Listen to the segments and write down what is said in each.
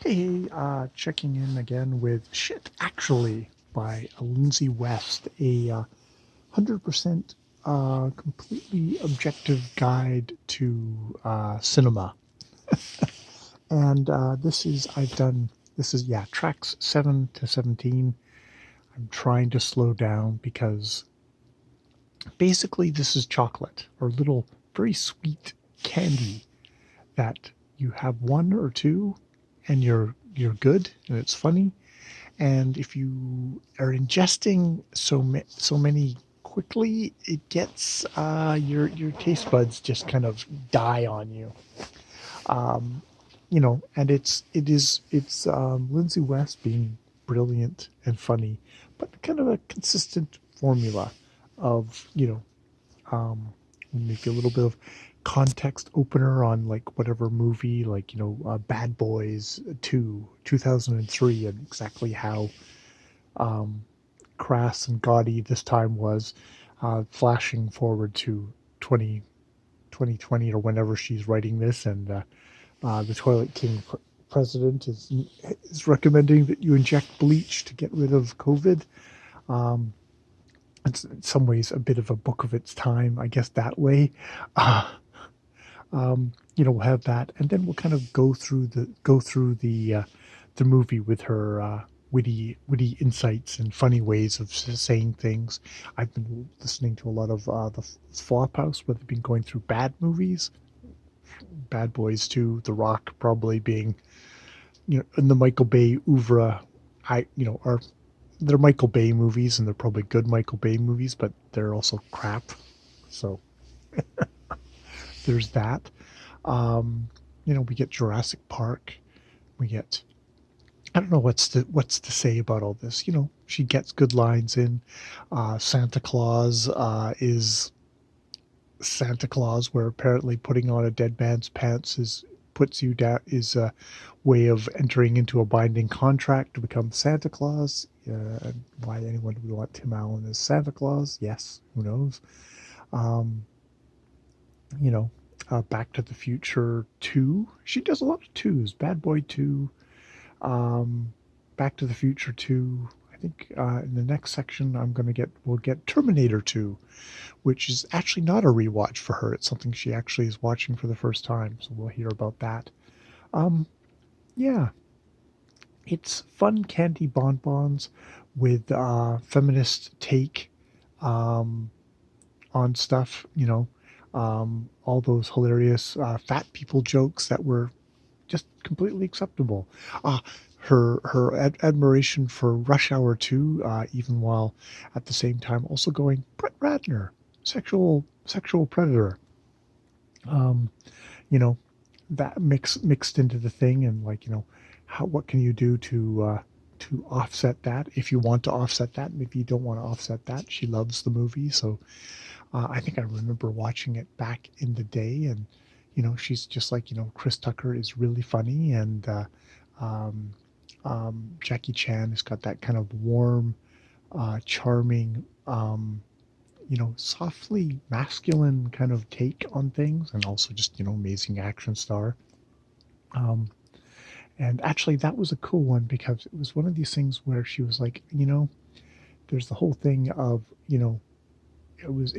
Hey, checking in again with Shit Actually by Lindsay West, a 100% completely objective guide to cinema. And yeah, tracks 7 to 17. I'm trying to slow down because basically this is chocolate or little very sweet candy that you have one or two and you're good and it's funny. And if you are ingesting so many quickly, it gets your taste buds just kind of die on you. Um, and it's Lindsay West being brilliant and funny, but kind of a consistent formula of maybe a little bit of context opener on like whatever movie, like Bad Boys 2, 2003, and exactly how um, crass and gaudy this time was, flashing forward to 2020 or whenever she's writing this, and the Toilet King president is recommending that you inject bleach to get rid of COVID. Um, it's in some ways a bit of a book of its time, I guess that way. Uh, we'll have that, and then we'll kind of go through the movie with her witty insights and funny ways of saying things. I've been listening to a lot of the Flophouse, where they've been going through bad movies, Bad Boys 2, The Rock probably being in the Michael Bay oeuvre. Are they're Michael Bay movies and they're probably good Michael Bay movies, but they're also crap. So there's that. Um, we get Jurassic Park. We get I don't know what's to say about all this. She gets good lines in. Santa Claus is Santa Claus, where apparently putting on a dead man's pants puts you down is a way of entering into a binding contract to become Santa Claus. Why anyone would want Tim Allen as Santa Claus? Yes, who knows? Um, you know, Back to the Future 2. She does a lot of twos. Bad Boy 2, um, Back to the Future 2. I think in the next section we'll get Terminator 2, which is actually not a rewatch for her. It's something she actually is watching for the first time, so we'll hear about that. Um, yeah, it's fun candy bonbons with feminist take um, on stuff. All those hilarious fat people jokes that were just completely acceptable. Uh, her admiration for Rush Hour 2, even while at the same time also going, Brett Ratner, sexual predator. Um, you know, that mixed into the thing, and like what can you do to offset that if you want to offset that? Maybe you don't want to offset that. She loves the movie, so I think I remember watching it back in the day, and she's just like Chris Tucker is really funny, and um, Jackie Chan has got that kind of warm, charming, softly masculine kind of take on things, and also just amazing action star. Um, and actually, that was a cool one because it was one of these things where she was like, there's the whole thing of it was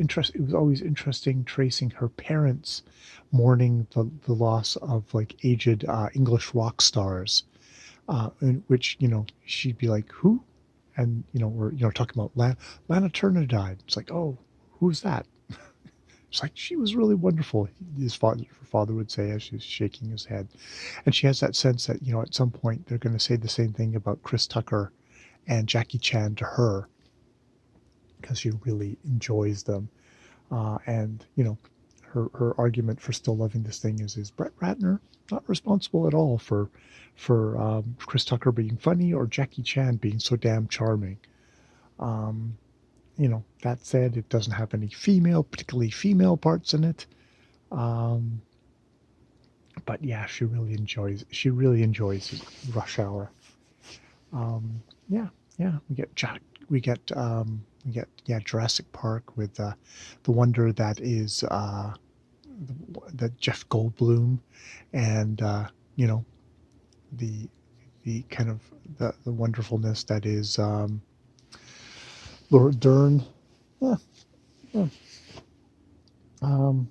always interesting tracing her parents mourning the loss of like aged English rock stars, in which she'd be like, who? And we're talking about Lana Turner died. It's like, oh, who's that? It's like, she was really wonderful, her father would say as she's shaking his head. And she has that sense that at some point they're going to say the same thing about Chris Tucker and Jackie Chan to her, because she really enjoys them. And her argument for still loving this thing is Brett Ratner not responsible at all for Chris Tucker being funny or Jackie Chan being so damn charming. Um, that said, it doesn't have any particularly female parts in it. Um, but yeah, she really enjoys Rush Hour. Yeah, yeah, we get yeah, Jurassic Park with the wonder that is the Jeff Goldblum, and you know the the kind of the wonderfulness that is Laura Dern. Yeah, yeah. Um,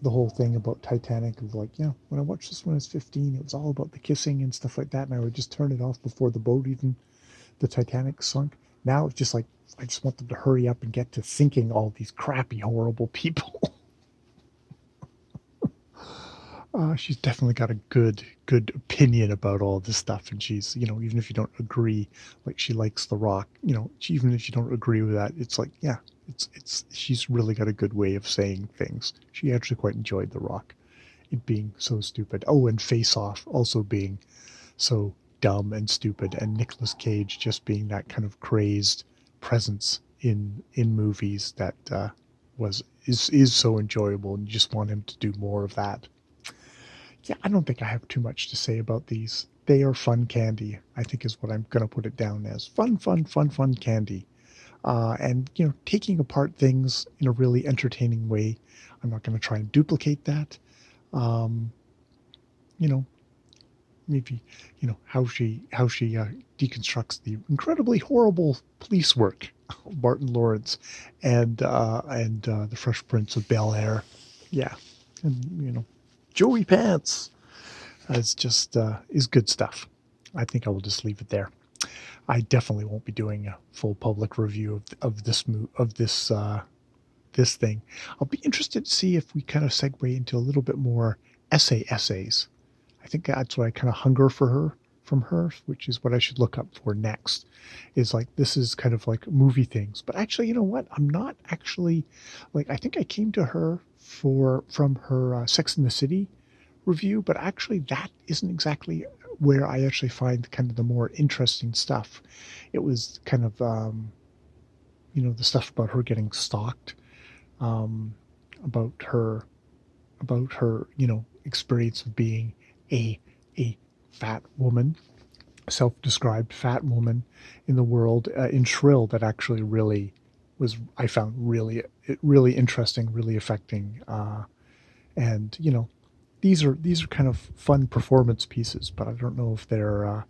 the whole thing about Titanic of like, yeah, when I watched this when I was 15, it was all about the kissing and stuff like that, and I would just turn it off before the boat even the Titanic sunk. Now it's just like I just want them to hurry up and get to sinking all these crappy, horrible people. She's definitely got a good opinion about all this stuff, and she's, even if you don't agree, like she likes The Rock, even if you don't agree with that, it's like, yeah, she's really got a good way of saying things. She actually quite enjoyed The Rock, it being so stupid. Oh, and Face Off also being so dumb and stupid, and Nicolas Cage just being that kind of crazed presence in movies that is so enjoyable, and you just want him to do more of that. Yeah, I don't think I have too much to say about these. They are fun candy, I think is what I'm going to put it down as. Fun, fun, fun, fun candy. And, taking apart things in a really entertaining way. I'm not going to try and duplicate that. Um, you know, maybe, how she deconstructs the incredibly horrible police work of Martin Lawrence and the Fresh Prince of Bel-Air. Yeah. And, Joey Pants. It's just is good stuff. I think I will just leave it there. I definitely won't be doing a full public review of this thing. I'll be interested to see if we kind of segue into a little bit more essays. I think that's what I kind of hunger for from her, which is what I should look up for next. Is like this is kind of like movie things, but actually, you know what? I'm not actually like I think I came to her from her Sex and the City review, but actually that isn't exactly where I actually find kind of the more interesting stuff. It was kind of the stuff about her getting stalked, um, about her experience of being a a fat woman, self-described fat woman in the world in Shrill, that actually really was, I found really interesting, really affecting, and these are kind of fun performance pieces, but I don't know if they're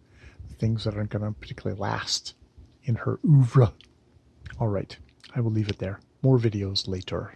things that aren't going to particularly last in her oeuvre. All right, I will leave it there. More videos later.